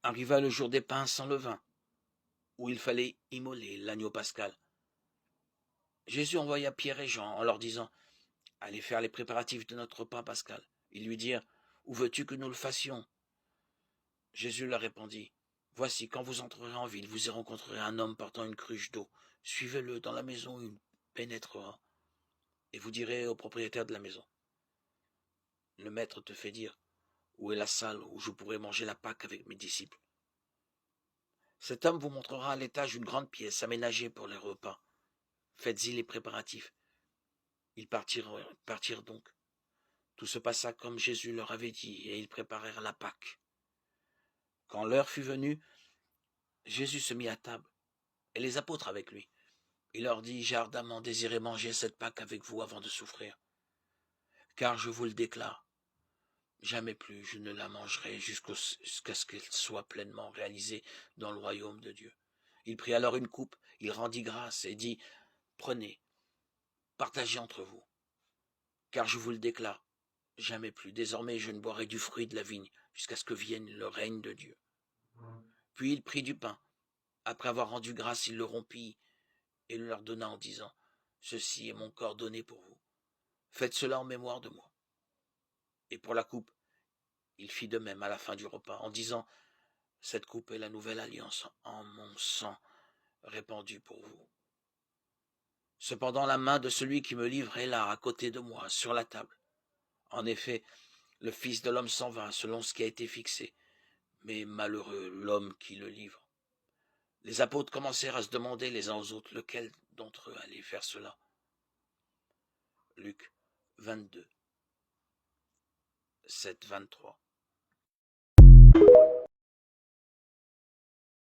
Arriva le jour des pains sans levain, où il fallait immoler l'agneau pascal. Jésus envoya Pierre et Jean en leur disant « Allez faire les préparatifs de notre repas pascal. » Ils lui dirent « Où veux-tu que nous le fassions ?» Jésus leur répondit « Voici, quand vous entrerez en ville, vous y rencontrerez un homme portant une cruche d'eau. Suivez-le dans la maison où il pénétrera, et vous direz au propriétaire de la maison. Le maître te fait dire « Où est la salle où je pourrai manger la Pâque avec mes disciples ?» Cet homme vous montrera à l'étage une grande pièce aménagée pour les repas. Faites-y les préparatifs. Ils partirent donc. Tout se passa comme Jésus leur avait dit, et ils préparèrent la Pâque. Quand l'heure fut venue, Jésus se mit à table, et les apôtres avec lui. Il leur dit, j'ai ardemment désiré manger cette Pâque avec vous avant de souffrir. Car je vous le déclare, jamais plus je ne la mangerai jusqu'à ce qu'elle soit pleinement réalisée dans le royaume de Dieu. Il prit alors une coupe, il rendit grâce et dit, prenez, partagez entre vous. Car je vous le déclare, jamais plus, désormais je ne boirai du fruit de la vigne jusqu'à ce que vienne le règne de Dieu. Puis il prit du pain. Après avoir rendu grâce, il le rompit et le leur donna en disant, ceci est mon corps donné pour vous. Faites cela en mémoire de moi. Et pour la coupe, il fit de même à la fin du repas, en disant, cette coupe est la nouvelle alliance en mon sang répandu pour vous. Cependant la main de celui qui me livre est là, à côté de moi, sur la table. En effet, le Fils de l'homme s'en va selon ce qui a été fixé, mais malheureux l'homme qui le livre. Les apôtres commencèrent à se demander les uns aux autres lequel d'entre eux allait faire cela. Luc 22, 7, 23.